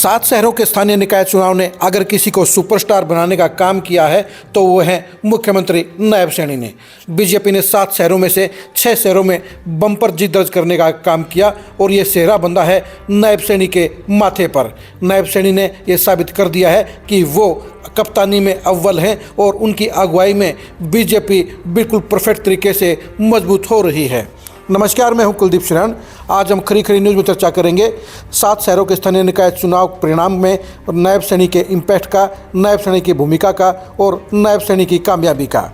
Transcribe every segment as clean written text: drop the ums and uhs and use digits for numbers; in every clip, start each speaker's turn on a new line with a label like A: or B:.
A: 7 शहरों के स्थानीय निकाय चुनाव ने अगर किसी को सुपरस्टार बनाने का काम किया है तो वो है मुख्यमंत्री नायब सैनी ने। बीजेपी ने 7 शहरों में से 6 शहरों में बम्पर जीत दर्ज करने का काम किया और ये सेहरा बंधा है नायब सैनी के माथे पर। नायब सैनी ने ये साबित कर दिया है कि वो कप्तानी में अव्वल हैं और उनकी अगुवाई में बीजेपी बिल्कुल परफेक्ट तरीके से मजबूत हो रही है। नमस्कार, मैं हूं कुलदीप शरण। आज हम खरी खरी न्यूज़ में चर्चा करेंगे 7 शहरों के स्थानीय निकाय चुनाव परिणाम में नायब सैनी के इम्पैक्ट का, नायब सैनी की भूमिका का और नायब सैनी की कामयाबी का।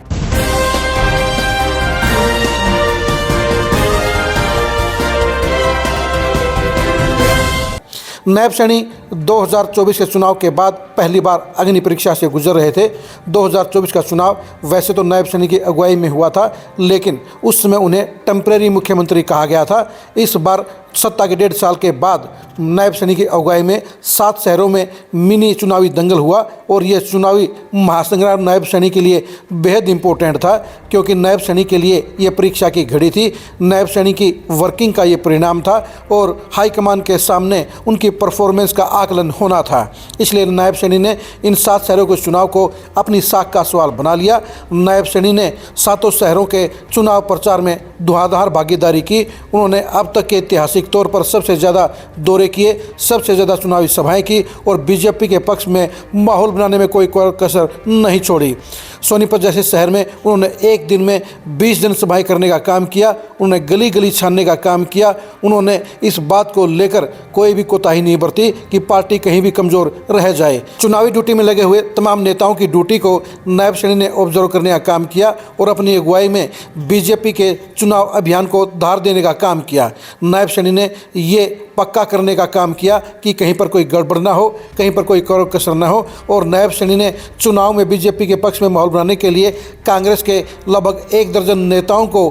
A: नायब सैनी 2024 के चुनाव के बाद पहली बार अग्नि परीक्षा से गुजर रहे थे। 2024 का चुनाव वैसे तो नायब सैनी की अगुवाई में हुआ था, लेकिन उस समय उन्हें टेम्परेरी मुख्यमंत्री कहा गया था। इस बार सत्ता के 1.5 साल के बाद नायब सैनी की अगुवाई में 7 शहरों में मिनी चुनावी दंगल हुआ और ये चुनावी महासंग्राम नायब सैनी के लिए बेहद इम्पोर्टेंट था, क्योंकि नायब सैनी के लिए ये परीक्षा की घड़ी थी। नायब सैनी की वर्किंग का ये परिणाम था और हाईकमान के सामने उनकी परफॉर्मेंस का आकलन होना था। इसलिए नायब सैनी ने इन 7 शहरों के चुनाव को अपनी साख का सवाल बना लिया। नायब सैनी ने 7 शहरों के चुनाव प्रचार में धुआंधार भागीदारी की। उन्होंने अब तक के ऐतिहासिक तौर पर सबसे ज़्यादा दौरे किए, सबसे ज़्यादा चुनावी सभाएं की और बीजेपी के पक्ष में माहौल बनाने में कोई कसर नहीं छोड़ी। सोनीपत जैसे शहर में उन्होंने एक दिन में 20 जनसभाएं करने का काम किया। उन्होंने गली गली छानने का काम किया। उन्होंने इस बात को लेकर कोई भी कोताही नहीं बरती कि पार्टी कहीं भी कमज़ोर रह जाए। चुनावी ड्यूटी में लगे हुए तमाम नेताओं की ड्यूटी को नायब सैनी ने ऑब्जर्व करने का काम किया और अपनी अगुवाई में बीजेपी के चुनाव अभियान को धार देने का काम किया। नायब सैनी ने ये पक्का करने का काम किया कि कहीं पर कोई गड़बड़ ना हो, कहीं पर कोई कसर ना हो। और नायब सैनी ने चुनाव में बीजेपी के पक्ष में माहौल बनाने के लिए कांग्रेस के लगभग 1 दर्जन नेताओं को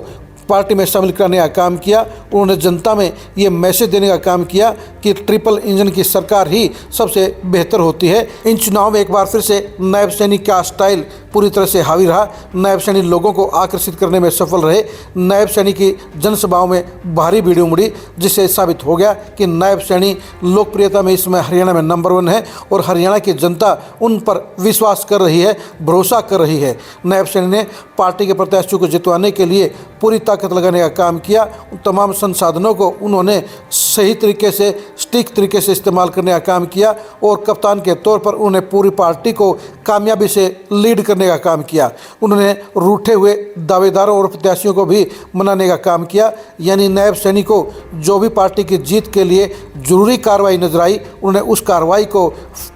A: पार्टी में शामिल करने का काम किया। उन्होंने जनता में ये मैसेज देने का काम किया कि ट्रिपल इंजन की सरकार ही सबसे बेहतर होती है। इन चुनाव में एक बार फिर से नायब सैनी का स्टाइल पूरी तरह से हावी रहा। नायब सैनी लोगों को आकर्षित करने में सफल रहे। नायब सैनी की जनसभाओं में भारी भीड़ उमड़ी, जिससे साबित हो गया कि नायब सैनी लोकप्रियता में इस समय हरियाणा में नंबर 1 है और हरियाणा की जनता उन पर विश्वास कर रही है, भरोसा कर रही है। नायब सैनी ने पार्टी के प्रत्याशियों को जितवाने के लिए पूरी ताकत लगाने का काम किया। तमाम संसाधनों को उन्होंने सही तरीके से, सटीक तरीके से इस्तेमाल करने का काम किया और कप्तान के तौर पर उन्होंने पूरी पार्टी को कामयाबी से लीड करने का काम किया। उन्होंने रूठे हुए दावेदारों और प्रत्याशियों को भी मनाने का काम किया। यानी नायब सैनी को जो भी पार्टी की जीत के लिए जरूरी कार्रवाई नजर आई, उन्होंने उस कार्रवाई को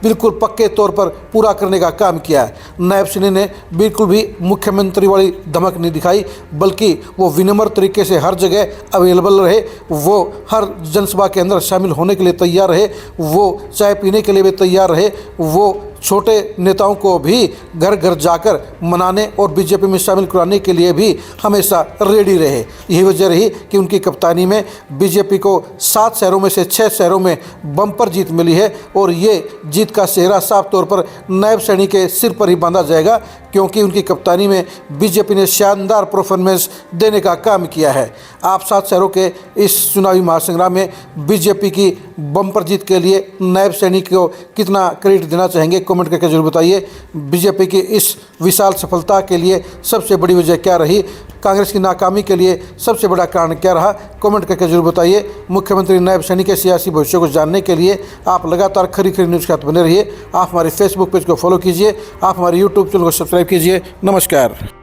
A: बिल्कुल पक्के तौर पर पूरा करने का काम किया। नायब सैनी ने बिल्कुल भी मुख्यमंत्री वाली धमक नहीं दिखाई, बल्कि वो विनम्र तरीके से हर जगह अवेलेबल रहे। वो हर जनसभा के अंदर शामिल होने के लिए तैयार रहे, वो चाय पीने के लिए भी तैयार रहे, वो छोटे नेताओं को भी घर घर जाकर मनाने और बीजेपी में शामिल कराने के लिए भी हमेशा रेडी रहे। यही वजह रही कि उनकी कप्तानी में बीजेपी को 7 शहरों में से 6 शहरों में बम्पर जीत मिली है और ये जीत का सेहरा साफ तौर पर नायब सैनी के सिर पर ही बांधा जाएगा, क्योंकि उनकी कप्तानी में बीजेपी ने शानदार परफॉर्मेंस देने का काम किया है। आप 7 शहरों के इस चुनावी महासंग्राम में बीजेपी की बम्पर जीत के लिए नायब सैनी को कितना क्रेडिट देना चाहेंगे, कमेंट करके जरूर बताइए। बीजेपी की इस विशाल सफलता के लिए सबसे बड़ी वजह क्या रही, कांग्रेस की नाकामी के लिए सबसे बड़ा कारण क्या रहा, कमेंट करके जरूर बताइए। मुख्यमंत्री नायब सैनी के सियासी भविष्य को जानने के लिए आप लगातार खरी खरी न्यूज़ के साथ बने रहिए। आप हमारे फेसबुक पेज को फॉलो कीजिए, आप हमारे यूट्यूब चैनल को सब्सक्राइब कीजिए। नमस्कार।